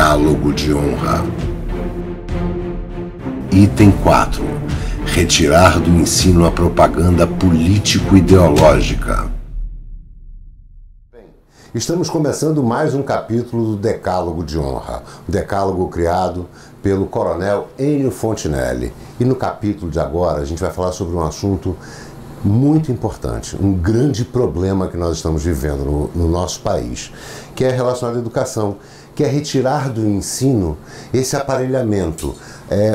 Decálogo de honra. Item 4. Retirar do ensino a propaganda político-ideológica. Estamos começando mais um capítulo do Decálogo de Honra, o decálogo criado pelo coronel Enio Fontinelli. E no capítulo de agora a gente vai falar sobre um assunto muito importante, um grande problema que nós estamos vivendo no nosso país, que é relacionado à educação, que é retirar do ensino esse aparelhamento.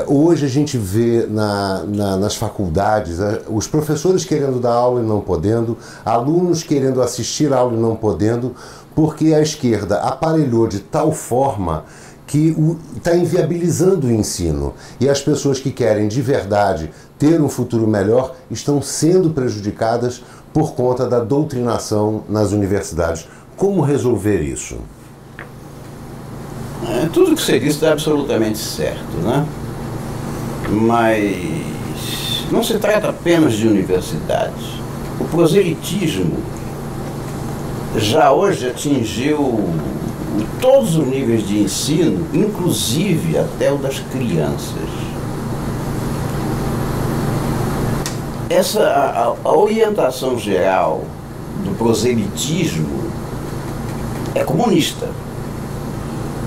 Hoje a gente vê nas faculdades os professores querendo dar aula e não podendo, alunos querendo assistir a aula e não podendo, porque a esquerda aparelhou de tal forma que está inviabilizando o ensino. E as pessoas que querem de verdade ter um futuro melhor estão sendo prejudicadas por conta da doutrinação nas universidades. Como resolver isso? Tudo que você disse está absolutamente certo, né? Mas não se trata apenas de universidades. O proselitismo já hoje atingiu todos os níveis de ensino, inclusive até o das crianças. A orientação geral do proselitismo é comunista.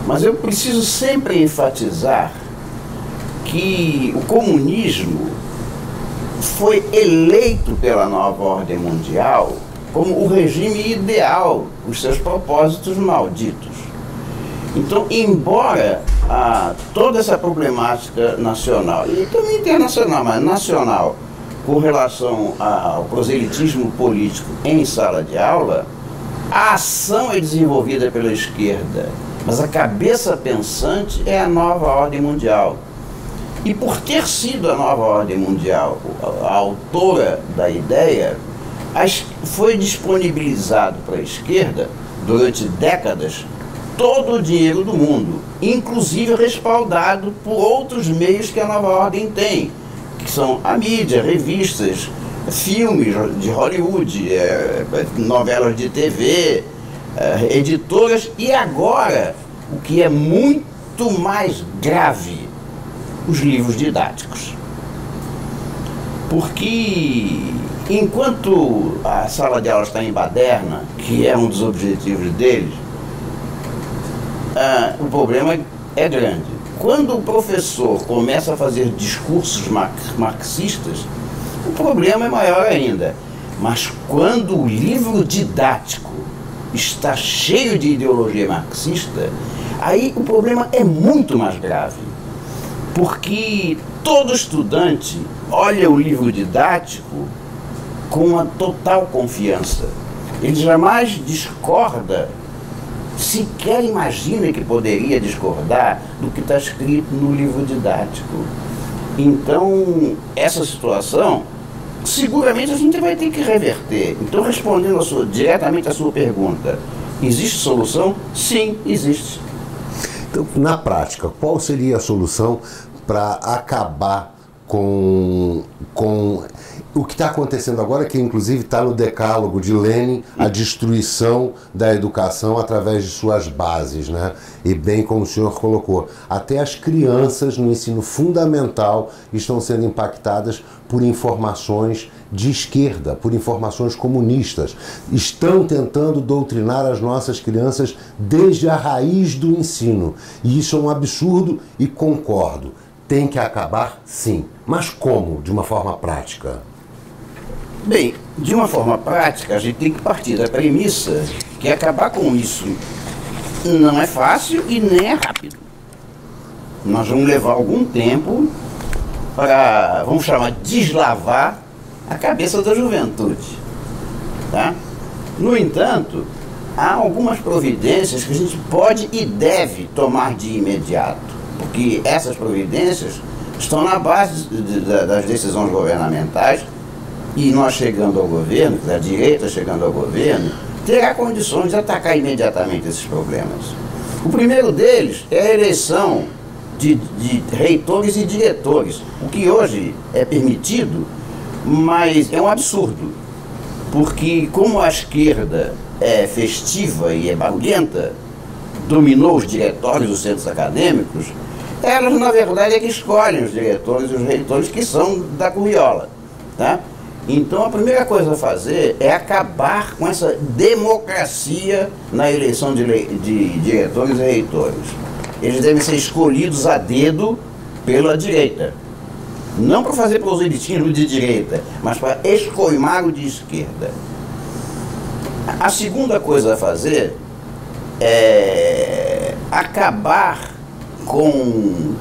Mas eu preciso sempre enfatizar que o comunismo foi eleito pela nova ordem mundial como o regime ideal, os seus propósitos malditos. Então, embora toda essa problemática nacional, e também internacional, mas nacional, com relação ao proselitismo político em sala de aula, a ação é desenvolvida pela esquerda, mas a cabeça pensante é a nova ordem mundial. E por ter sido a nova ordem mundial a autora da ideia, foi disponibilizado para a esquerda, durante décadas, todo o dinheiro do mundo, inclusive respaldado por outros meios que a nova ordem tem, que são a mídia, revistas, filmes de Hollywood, novelas de TV, editoras, e agora, o que é muito mais grave, os livros didáticos. Porque enquanto a sala de aula está em baderna, que é um dos objetivos deles, o problema é grande. Quando o professor começa a fazer discursos marxistas, o problema é maior ainda. Mas quando o livro didático está cheio de ideologia marxista, aí o problema é muito mais grave. Porque todo estudante olha o livro didático com uma total confiança. Ele jamais discorda, sequer imagina que poderia discordar do que está escrito no livro didático. Então, essa situação, seguramente a gente vai ter que reverter. Então, respondendo diretamente à sua pergunta, existe solução? Sim, existe. Então, na prática, qual seria a solução para acabar com o que está acontecendo agora, que inclusive está no decálogo de Lenin, a destruição da educação através de suas bases, né? E bem como o senhor colocou, até as crianças no ensino fundamental estão sendo impactadas por informações de esquerda, por informações comunistas. Estão tentando doutrinar as nossas crianças desde a raiz do ensino. E isso é um absurdo e concordo. Tem que acabar, sim. Mas como? De uma forma prática? Bem, de uma forma prática, a gente tem que partir da premissa que acabar com isso não é fácil e nem é rápido. Nós vamos levar algum tempo para, vamos chamar, deslavar a cabeça da juventude. Tá? No entanto, há algumas providências que a gente pode e deve tomar de imediato. Porque essas providências estão na base das decisões governamentais, e nós chegando ao governo, a direita chegando ao governo, terá condições de atacar imediatamente esses problemas. O primeiro deles é a eleição de reitores e diretores, o que hoje é permitido, mas é um absurdo, porque como a esquerda é festiva e é barulhenta, dominou os diretórios dos centros acadêmicos, elas, na verdade, é que escolhem os diretores e os reitores, que são da curriola, tá? Então, a primeira coisa a fazer é acabar com essa democracia na eleição de diretores e reitores. Eles devem ser escolhidos a dedo pela direita. Não para fazer proselitismo de direita, mas para escoimar o de esquerda. A segunda coisa a fazer é acabar com,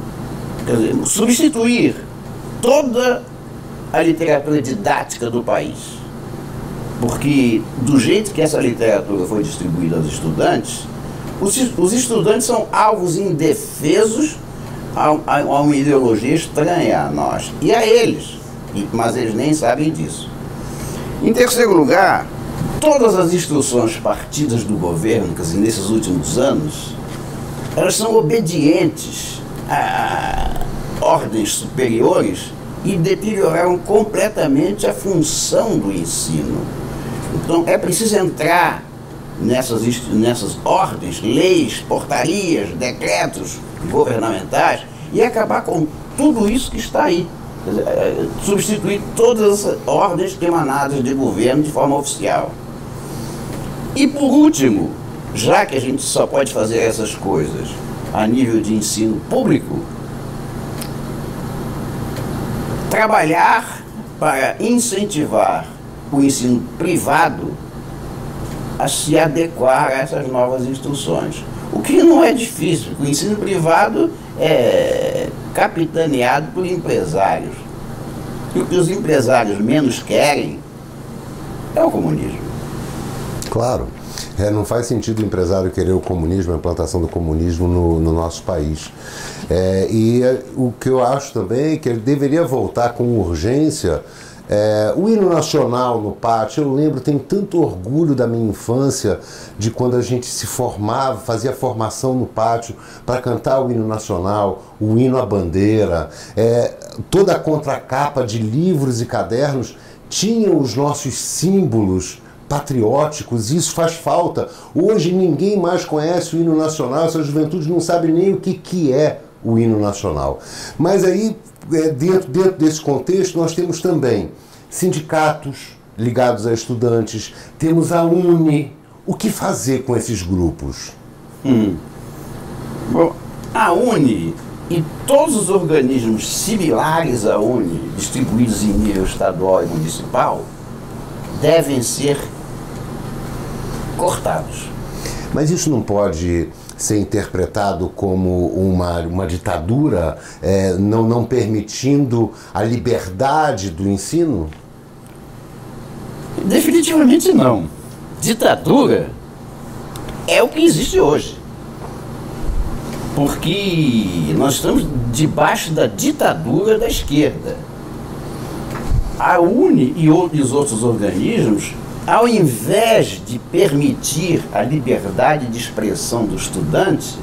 quer dizer, substituir toda a literatura didática do país. Porque, do jeito que essa literatura foi distribuída aos estudantes, os estudantes são alvos indefesos a uma ideologia estranha a nós e a eles, mas eles nem sabem disso. Em terceiro lugar, todas as instruções partidas do governo, quer dizer, nesses últimos anos, elas são obedientes a ordens superiores e deterioraram completamente a função do ensino. Então é preciso entrar nessas ordens, leis, portarias, decretos governamentais e acabar com tudo isso que está aí. Quer dizer, substituir todas as ordens emanadas de governo de forma oficial. E por último, já que a gente só pode fazer essas coisas a nível de ensino público, trabalhar para incentivar o ensino privado a se adequar a essas novas instruções. O que não é difícil, o ensino privado é capitaneado por empresários. E o que os empresários menos querem é o comunismo. Claro. Não faz sentido o empresário querer o comunismo, a implantação do comunismo no nosso país. O que eu acho também é que ele deveria voltar com urgência o hino nacional no pátio. Eu lembro, tenho tanto orgulho da minha infância, de quando a gente se formava, fazia formação no pátio para cantar o hino nacional, o hino à bandeira, toda a contracapa de livros e cadernos tinha os nossos símbolos patrióticos. Isso faz falta. Hoje ninguém mais conhece o hino nacional, essa juventude não sabe nem o que é o hino nacional. Mas aí, dentro desse contexto, nós temos também sindicatos ligados a estudantes, temos a UNE. O que fazer com esses grupos? Bom, a UNE e todos os organismos similares à UNE, distribuídos em nível estadual e municipal, devem ser cortados. Mas isso não pode ser interpretado como uma ditadura, não permitindo a liberdade do ensino? Definitivamente não. Ditadura é o que existe hoje. Porque nós estamos debaixo da ditadura da esquerda. A UNE e os outros organismos, ao invés de permitir a liberdade de expressão do estudante,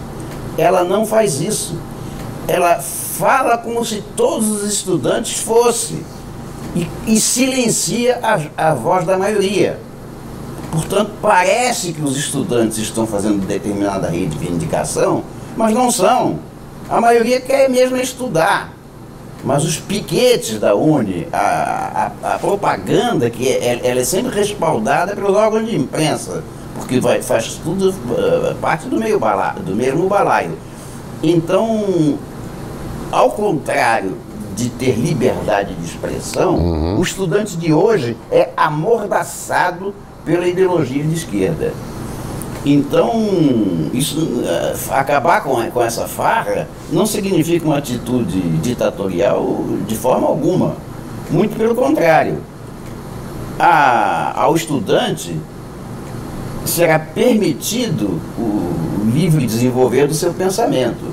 ela não faz isso. Ela fala como se todos os estudantes fossem e silencia a voz da maioria. Portanto, parece que os estudantes estão fazendo determinada reivindicação, mas não são. A maioria quer mesmo estudar. Mas os piquetes da UNE, a propaganda, ela é sempre respaldada pelos órgãos de imprensa, porque faz tudo parte do mesmo balaio. Então, ao contrário de ter liberdade de expressão, o estudante de hoje é amordaçado pela ideologia de esquerda. Então, acabar com essa farra não significa uma atitude ditatorial de forma alguma. Muito pelo contrário. Ao estudante será permitido o livre desenvolver do seu pensamento.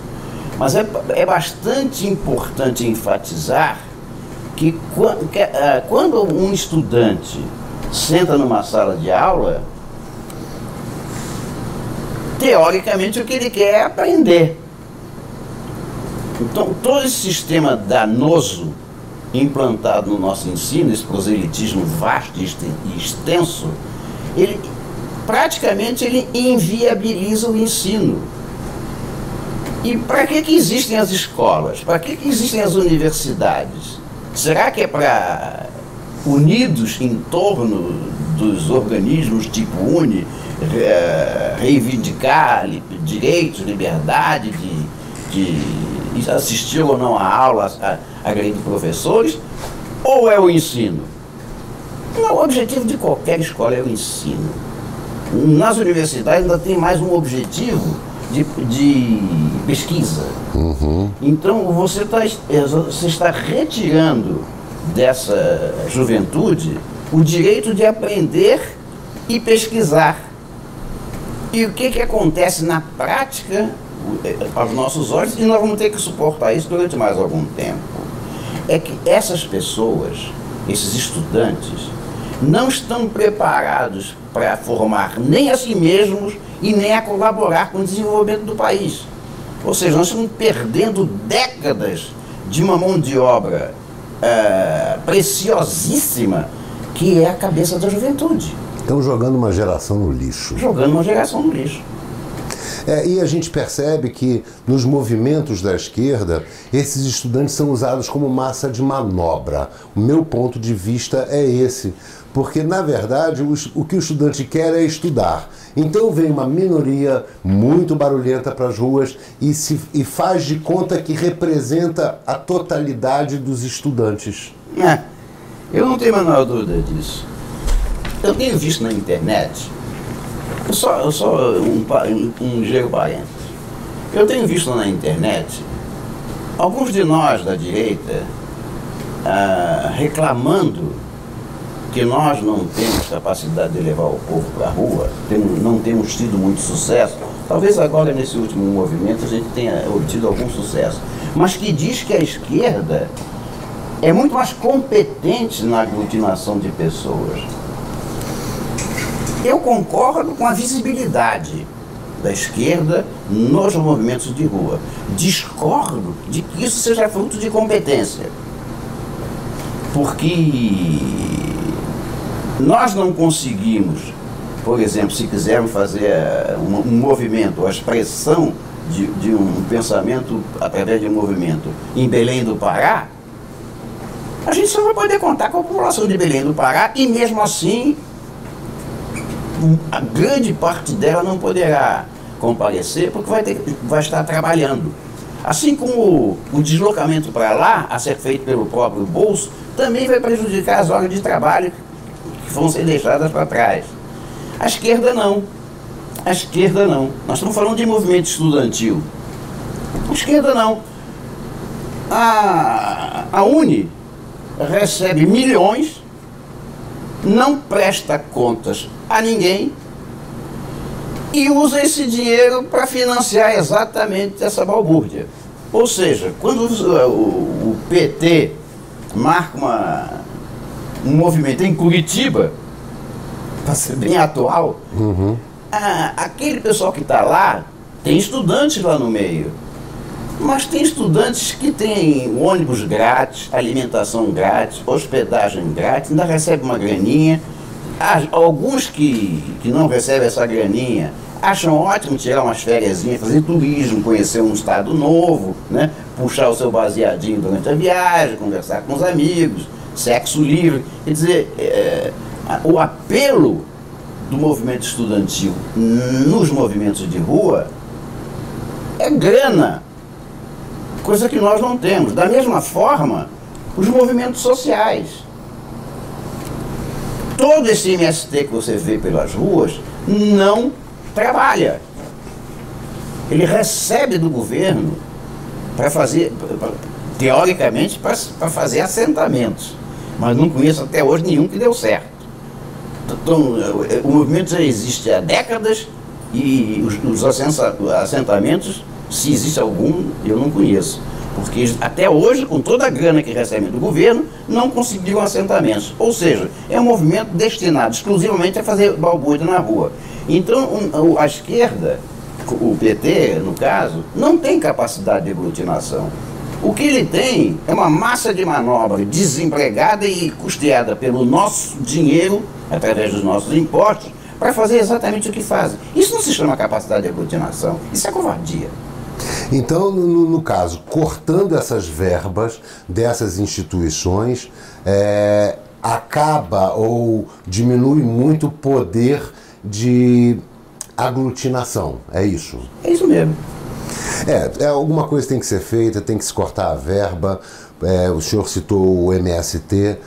Mas é bastante importante enfatizar que quando um estudante senta numa sala de aula, teoricamente o que ele quer é aprender. Então, todo esse sistema danoso implantado no nosso ensino, esse proselitismo vasto e extenso, praticamente ele inviabiliza o ensino. E para que existem as escolas? Para que existem as universidades? Será que é para, unidos em torno dos organismos tipo UNE, reivindicar direitos, liberdade de assistir ou não a aula, a grande professores? Ou é o ensino? Não, o objetivo de qualquer escola é o ensino. Nas universidades ainda tem mais um objetivo de pesquisa. Então você está retirando dessa juventude o direito de aprender e pesquisar. E o que acontece na prática aos nossos olhos, e nós vamos ter que suportar isso durante mais algum tempo, é que essas pessoas, esses estudantes, não estão preparados para formar nem a si mesmos e nem a colaborar com o desenvolvimento do país. Ou seja, nós estamos perdendo décadas de uma mão de obra preciosíssima, que é a cabeça da juventude. Estão jogando uma geração no lixo. Jogando uma geração no lixo. E a gente percebe que nos movimentos da esquerda, esses estudantes são usados como massa de manobra. O meu ponto de vista é esse. Porque, na verdade, o que o estudante quer é estudar. Então vem uma minoria muito barulhenta para as ruas e faz de conta que representa a totalidade dos estudantes. Eu não tenho a menor dúvida disso. Eu tenho visto na internet, só um ligeiro parênteses, eu tenho visto na internet alguns de nós da direita reclamando que nós não temos capacidade de levar o povo para a rua, não temos tido muito sucesso. Talvez agora, nesse último movimento, a gente tenha obtido algum sucesso. Mas que diz que a esquerda é muito mais competente na aglutinação de pessoas. Eu concordo com a visibilidade da esquerda nos movimentos de rua. Discordo de que isso seja fruto de competência. Porque nós não conseguimos, por exemplo, se quisermos fazer um movimento, a expressão de um pensamento através de um movimento em Belém do Pará, a gente só vai poder contar com a população de Belém do Pará e mesmo assim a grande parte dela não poderá comparecer porque vai estar trabalhando. Assim como o deslocamento para lá, a ser feito pelo próprio bolso, também vai prejudicar as horas de trabalho que vão ser deixadas para trás. A esquerda não. A esquerda não. Nós estamos falando de movimento estudantil. A esquerda não. A UNE recebe milhões, não presta contas a ninguém e usa esse dinheiro para financiar exatamente essa balbúrdia. Ou seja, quando o PT marca um movimento em Curitiba, para ser bem atual, aquele pessoal que está lá, tem estudantes lá no meio, mas tem estudantes que têm ônibus grátis, alimentação grátis, hospedagem grátis, ainda recebe uma graninha. Alguns que não recebem essa graninha acham ótimo tirar umas fériasinhas, fazer turismo, conhecer um estado novo, né? Puxar o seu baseadinho durante a viagem, conversar com os amigos, sexo livre. Quer dizer, o apelo do movimento estudantil nos movimentos de rua é grana, coisa que nós não temos. Da mesma forma, os movimentos sociais. Todo esse MST que você vê pelas ruas não trabalha. Ele recebe do governo para fazer, teoricamente, para fazer assentamentos. Mas não conheço até hoje nenhum que deu certo. Então, o movimento já existe há décadas e os assentamentos, se existe algum, eu não conheço. Porque até hoje, com toda a grana que recebem do governo, não conseguiram assentamentos. Ou seja, é um movimento destinado exclusivamente a fazer balbúrdia na rua. Então, a esquerda, o PT, no caso, não tem capacidade de aglutinação. O que ele tem é uma massa de manobra desempregada e custeada pelo nosso dinheiro, através dos nossos impostos, para fazer exatamente o que fazem. Isso não se chama capacidade de aglutinação, isso é covardia. Então, no caso, cortando essas verbas dessas instituições, acaba ou diminui muito o poder de aglutinação, é isso? É isso mesmo. Alguma coisa tem que ser feita, tem que se cortar a verba. O senhor citou o MST,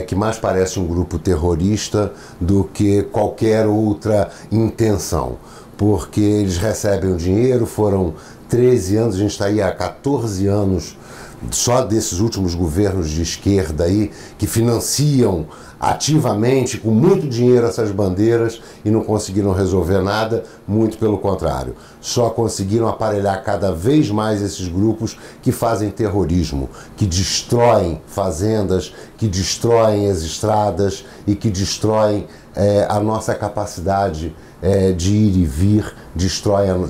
que mais parece um grupo terrorista do que qualquer outra intenção, porque eles recebem o dinheiro, foram 13 anos, a gente está aí há 14 anos, só desses últimos governos de esquerda aí, que financiam ativamente, com muito dinheiro, essas bandeiras e não conseguiram resolver nada, muito pelo contrário. Só conseguiram aparelhar cada vez mais esses grupos que fazem terrorismo, que destroem fazendas, que destroem as estradas e que destroem a nossa capacidade de ir e vir,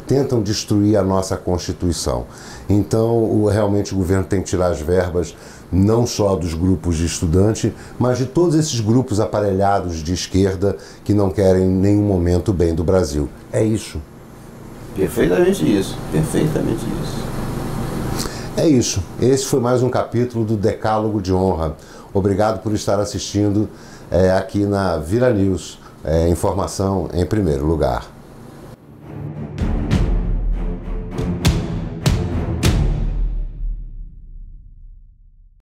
tentam destruir a nossa Constituição. Então, realmente o governo tem que tirar as verbas não só dos grupos de estudante, mas de todos esses grupos aparelhados de esquerda que não querem em nenhum momento o bem do Brasil. É isso. Perfeitamente isso, perfeitamente isso. É isso. Esse foi mais um capítulo do Decálogo de Honra. Obrigado por estar assistindo aqui na Vira News. Informação em primeiro lugar.